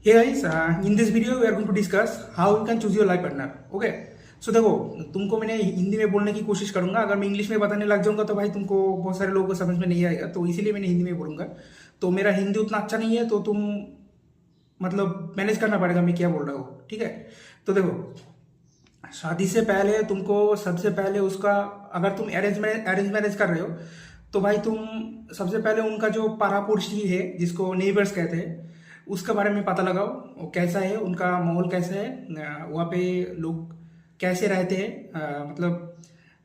Hey guys, in this video we are going to discuss how you can choose your life partner. Okay? So देखो, तुमको मैंने हिंदी में बोलने की कोशिश करूंगा। अगर मैं इंग्लिश में बताने लग जाऊंगा तो भाई तुमको बहुत सारे लोगों को समझ में नहीं आएगा, तो इसीलिए मैंने हिंदी में बोलूंगा। तो मेरा हिंदी उतना अच्छा नहीं है, तो तुम मतलब मैनेज करना पड़ेगा मैं क्या बोल रहा हूँ। ठीक है? तो देखो, शादी से पहले तुमको सबसे पहले उसका, अगर तुम अरेंज मैरिज कर रहे हो तो भाई तुम सबसे पहले उनका जो पारा पड़ोसी है, जिसको नेबर्स कहते हैं, उसके बारे में पता लगाओ। वो कैसा है, उनका माहौल कैसा है, वहाँ पे लोग कैसे रहते हैं, मतलब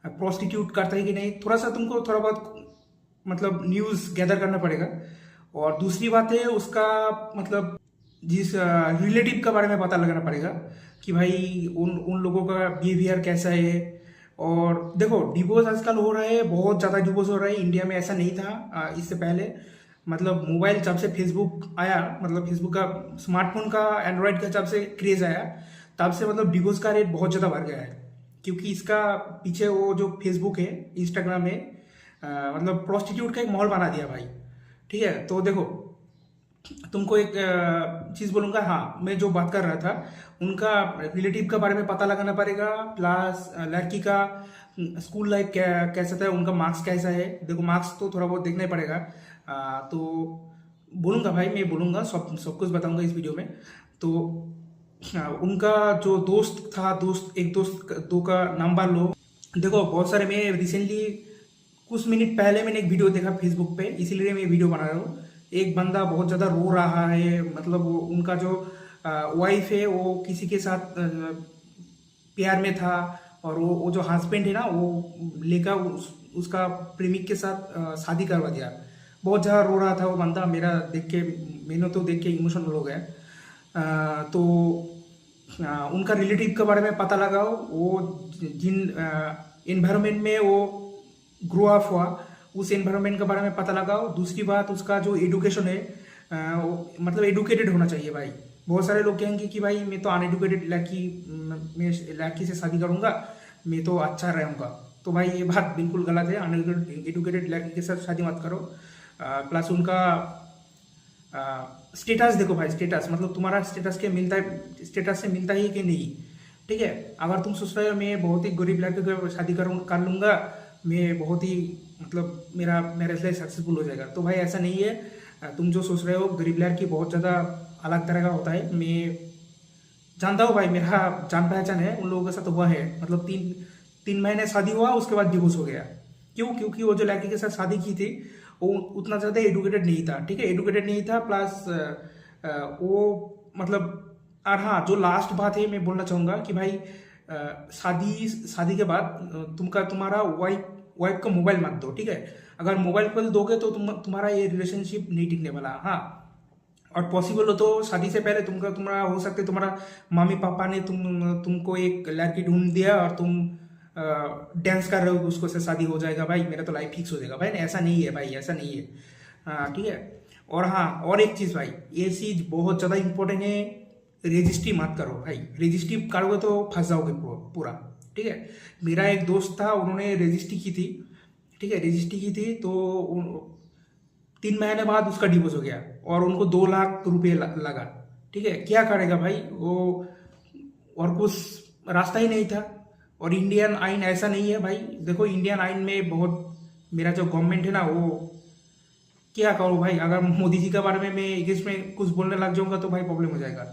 प्रोस्टिट्यूट करते हैं कि नहीं, थोड़ा सा तुमको थोड़ा बहुत मतलब न्यूज़ गैदर करना पड़ेगा। और दूसरी बात है उसका मतलब जिस रिलेटिव के बारे में पता लगाना पड़ेगा कि भाई उन उन लोगों का बिहेवियर कैसा है। और देखो, डिवोर्स आजकल हो रहा है, बहुत ज़्यादा डिवोर्स हो रहा है। इंडिया में ऐसा नहीं था इससे पहले। मतलब मोबाइल जब से फेसबुक आया, मतलब फेसबुक का, स्मार्टफोन का, एंड्रॉयड का जब से क्रेज आया, तब से मतलब डिवोर्स का रेट बहुत ज़्यादा बढ़ गया है। क्योंकि इसका पीछे वो जो फेसबुक है, इंस्टाग्राम है, मतलब प्रोस्टिट्यूट का एक माहौल बना दिया भाई। ठीक है? तो देखो, तुमको एक चीज़ बोलूँगा। हाँ, मैं जो बात कर रहा था, उनका रिलेटिव के बारे में पता लगाना पड़ेगा। प्लस लड़की का स्कूल लाइफ कैसा था, उनका मार्क्स कैसा है। देखो, मार्क्स तो थोड़ा बहुत देखना ही पड़ेगा। तो बोलूँगा भाई, मैं बोलूँगा, सब सब कुछ बताऊँगा इस वीडियो में। तो उनका जो दोस्त था, एक दोस्त दो का नंबर लो। देखो, बहुत सारे, मैं रिसेंटली कुछ मिनट पहले मैंने एक वीडियो देखा फेसबुक पे, इसीलिए मैं वीडियो बना रहा हूँ। एक बंदा बहुत ज़्यादा रो रहा है, मतलब उनका जो वाइफ है वो किसी के साथ प्यार में था, और वो जो हस्बैंड है ना, वो लेकर उसका प्रेमिक के साथ शादी करवा दिया। बहुत ज़्यादा रो रहा था वो बंदा। मेरा देख के, मैंने तो देख के इमोशनल हो गया। तो उनका रिलेटिव के बारे में पता लगाओ, वो जिन इन्वायरमेंट में वो ग्रो अप हुआ, उस एनवायरनमेंट के बारे में पता लगाओ। दूसरी बात, उसका जो एडुकेशन है, मतलब एडुकेटेड होना चाहिए भाई। बहुत सारे लोग कहेंगे कि भाई मैं तो अनएडुकेटेड लड़की, मैं लड़की से शादी करूंगा, मैं तो अच्छा रहूंगा। तो भाई ये बात बिल्कुल गलत है। अनएडुकेटेड लड़की के साथ शादी मत करो। प्लस उनका स्टेटस देखो भाई। स्टेटस मतलब तुम्हारा स्टेटस के मिलता है, स्टेटस से मिलता है कि नहीं। ठीक है? अगर तुम सोच रहे हो मैं बहुत ही गरीब लड़के को शादी कर लूंगा, मैं बहुत ही मतलब मेरा मैरिज लाइफ सक्सेसफुल हो जाएगा, तो भाई ऐसा नहीं है। तुम जो सोच रहे हो, गरीब लड़की बहुत ज़्यादा अलग तरह का होता है। मैं जानता हूँ भाई, मेरा जान पहचान है, उन लोगों के साथ हुआ है। मतलब तीन तीन महीने शादी हुआ, उसके बाद डिवोर्स हो गया। क्यों? क्योंकि वो जो लड़की के साथ शादी की थी, वो उतना ज़्यादा एडुकेटेड नहीं था। ठीक है? एडुकेटेड नहीं था, प्लस वो मतलब। और हाँ, जो लास्ट बात है मैं बोलना चाहूँगा कि भाई शादी शादी के बाद तुम्हारा वाइफ का मोबाइल मत दो। ठीक है? अगर मोबाइल पर दोगे तो तुम्हारा ये रिलेशनशिप नहीं टिकने वाला। हाँ, और पॉसिबल हो तो शादी से पहले तुम्हारा हो सकता है तुम्हारा मम्मी पापा ने तुमको एक लड़की ढूंढ दिया और तुम डांस कर रहे हो, उसको से शादी हो जाएगा भाई, मेरा तो लाइफ फिक्स हो जाएगा भाई। ऐसा नहीं है भाई, ऐसा नहीं है। हाँ, ठीक है? और हाँ, और एक चीज़ भाई, ये चीज़ बहुत ज़्यादा इंपॉर्टेंट है। रजिस्ट्री मत करो भाई। रजिस्ट्री करोगे तो फंस जाओगे पूरा। ठीक है? मेरा एक दोस्त था, उन्होंने रजिस्ट्री की थी। ठीक है? रजिस्ट्री की थी, तो 3 महीने बाद उसका डिवोर्स हो गया और उनको 2 लाख रुपए लगा। ठीक है? क्या करेगा भाई वो, और कुछ रास्ता ही नहीं था। और इंडियन आइन ऐसा नहीं है भाई। देखो, इंडियन आइन में बहुत, मेरा जो गवर्नमेंट है ना, वो क्या करूँ भाई। अगर मोदी जी के बारे में मैं इंग्लिश में कुछ बोलने लग जाऊंगा तो भाई प्रॉब्लम हो जाएगा।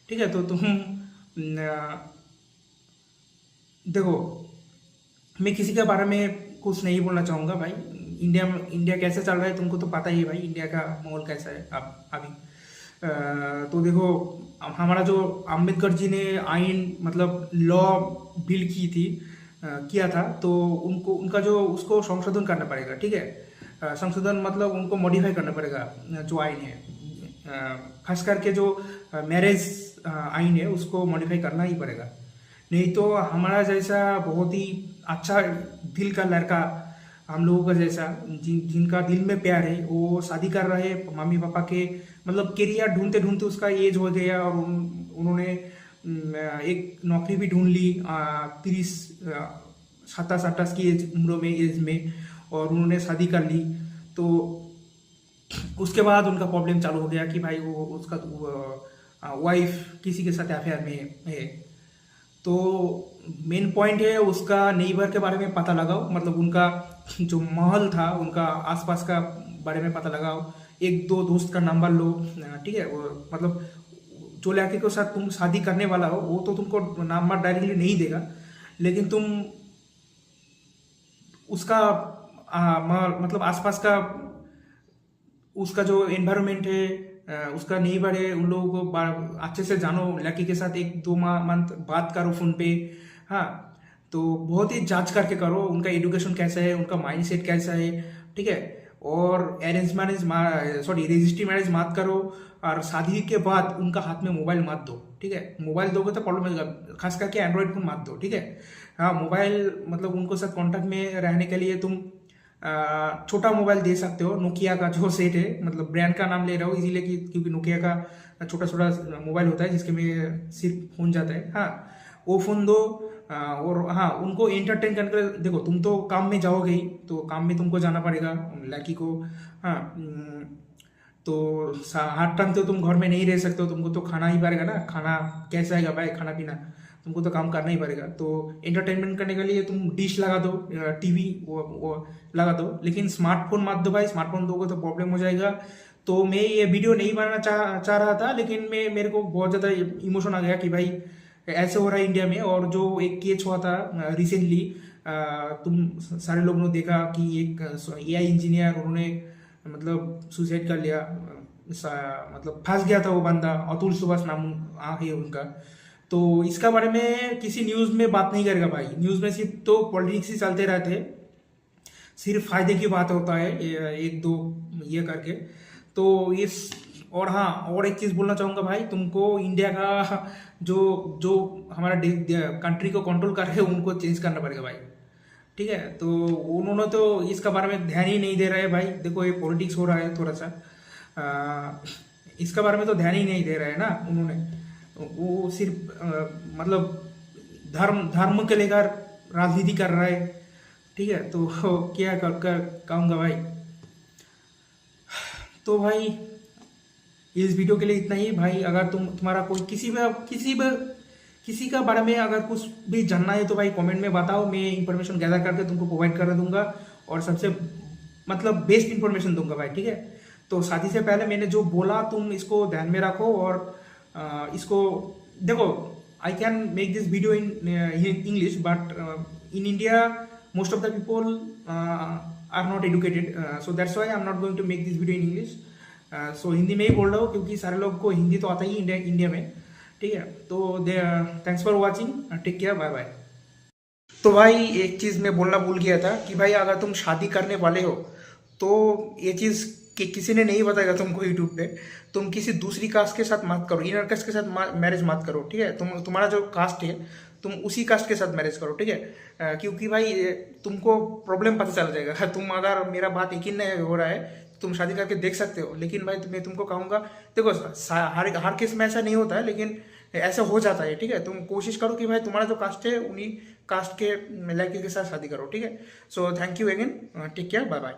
ठीक है? तो तुम देखो, मैं किसी के बारे में कुछ नहीं बोलना चाहूँगा भाई। इंडिया कैसे चल रहा है तुमको तो पता ही है भाई, इंडिया का माहौल कैसा है अब अभी। तो देखो, हमारा जो अम्बेडकर जी ने आइन मतलब लॉ बिल की थी, किया था, तो उनको उनका जो उसको संशोधन करना पड़ेगा। ठीक है? संशोधन मतलब उनको मॉडिफाई करना पड़ेगा। जो आइन है, खास करके जो मैरिज आइन है, उसको मॉडिफाई करना ही पड़ेगा। नहीं तो हमारा जैसा बहुत ही अच्छा दिल का लड़का, हम लोगों का जैसा जिनका दिल में प्यार है, वो शादी कर रहे मम्मी पापा के मतलब करियर ढूंढते ढूंढते उसका एज हो गया, और उन्होंने एक नौकरी भी ढूंढ ली 30 27 28 की एज में, और उन्होंने शादी कर ली। तो उसके बाद उनका प्रॉब्लम चालू हो गया कि भाई वो उसका वाइफ किसी के साथ अफेयर में है, तो मेन पॉइंट है उसका नेबर के बारे में पता लगाओ, मतलब उनका जो महल था उनका आसपास का बारे में पता लगाओ, एक दो दोस्त का नंबर लो, ठीक है। मतलब जो लड़के के साथ तुम शादी करने वाला हो वो तो तुमको नंबर डायरेक्टली नहीं देगा, लेकिन तुम उसका मतलब आसपास का उसका जो एनवायरनमेंट है, उसका नेबर है, उन लोगों को अच्छे से जानो, लड़की के साथ एक दो मंथ बात करो फोन पे। हाँ, तो बहुत ही जांच करके करो उनका एजुकेशन कैसा है, उनका माइंड सेट कैसा है, ठीक है। और अरेंज मैरिज रजिस्ट्री मैरिज मत करो, और शादी के बाद उनका हाथ में मोबाइल मत दो, ठीक है। मोबाइल दोगे तो प्रॉब्लम होगा, खास करके एंड्रॉइड फोन मत दो, ठीक है। हाँ, मोबाइल मतलब उनको साथ कांटेक्ट में रहने के लिए तुम छोटा मोबाइल दे सकते हो, नोकिया का जो सेट है, मतलब ब्रांड का नाम ले रहा हूँ इसीलिए क्योंकि नोकिया का छोटा छोटा मोबाइल होता है जिसके में सिर्फ फोन जाता है। हाँ, वो फोन दो। और हाँ, उनको एंटरटेन करने के लिए देखो, तुम तो काम में जाओगे ही, तो काम में तुमको जाना पड़ेगा लड़की को। हाँ, तो हर टाइम तो तुम घर में नहीं रह सकते हो, तुमको तो खाना ही पड़ेगा ना, खाना कैसे आएगा भाई, खाना पीना तुमको तो काम करना ही पड़ेगा। तो एंटरटेनमेंट करने के लिए तुम डिश लगा दो, टीवी वो लगा दो, लेकिन स्मार्टफोन मत दो भाई, स्मार्टफोन दोगे तो प्रॉब्लम हो जाएगा। तो मैं ये वीडियो नहीं बनाना चाह रहा था, लेकिन मेरे को बहुत ज़्यादा इमोशन आ गया कि भाई ऐसे हो रहा है इंडिया में। और जो एक केस हुआ था रिसेंटली, तुम सारे लोगों ने देखा कि एक एआई इंजीनियर उन्होंने मतलब सुसाइड कर लिया, मतलब फंस गया था वो बंदा, अतुल सुभाष नाम है उनका। तो इसका बारे में किसी न्यूज़ में बात नहीं करेगा भाई, न्यूज़ में सिर्फ तो पॉलिटिक्स ही चलते रहते हैं, सिर्फ फायदे की बात होता है एक दो ये करके। तो इस और हाँ, और एक चीज़ बोलना चाहूँगा भाई, तुमको इंडिया का जो जो हमारा कंट्री को कंट्रोल कर रहे हैं उनको चेंज करना पड़ेगा भाई, ठीक है। तो उन्होंने तो इसका बारे में ध्यान ही नहीं दे रहे भाई, देखो ये पॉलिटिक्स हो रहा है थोड़ा सा, इसका बारे में तो ध्यान ही नहीं दे रहे हैं ना उन्होंने, वो सिर्फ मतलब धर्म के लेकर राजनीति कर रहा है, ठीक है। तो क्या कहूँगा भाई। तो भाई इस वीडियो के लिए इतना ही भाई। अगर तुम्हारा कोई किसी का बारे में अगर कुछ भी जानना है तो भाई कमेंट में बताओ, मैं इंफॉर्मेशन गैदर करके तुमको प्रोवाइड कर दूंगा, और सबसे मतलब बेस्ट इंफॉर्मेशन दूंगा भाई, ठीक है। तो शादी से पहले मैंने जो बोला तुम इसको ध्यान में रखो, और इसको देखो, I can make this video in English, but in India most of the people are not educated, so that's why I'm not going to make this video in English. So Hindi में ही बोल रहा हूँ क्योंकि सारे लोग को हिंदी तो आता ही इंडिया में, ठीक है। तो thanks for watching, take care, bye bye. तो भाई एक चीज़ मैं बोलना भूल गया था कि भाई अगर तुम शादी करने वाले हो तो ये चीज़ कि किसी ने नहीं बताएगा तुमको यूट्यूब पे, तुम किसी दूसरी कास्ट के साथ मत करो, इनर कास्ट के साथ मैरिज मत करो, ठीक है। तुम्हारा जो कास्ट है तुम उसी कास्ट के साथ मैरिज करो, ठीक है। क्योंकि भाई तुमको प्रॉब्लम पता चल जाएगा। तुम अगर मेरा बात यकीन नहीं हो रहा है तुम शादी करके देख सकते हो, लेकिन भाई मैं तुमको कहूँगा, देखो हर केस में ऐसा नहीं होता है, लेकिन ऐसा हो जाता है, ठीक है। तुम कोशिश करो कि भाई तुम्हारा जो कास्ट है उन्हीं कास्ट के लड़के के साथ शादी करो, ठीक है। So thank you again, take care, bye bye.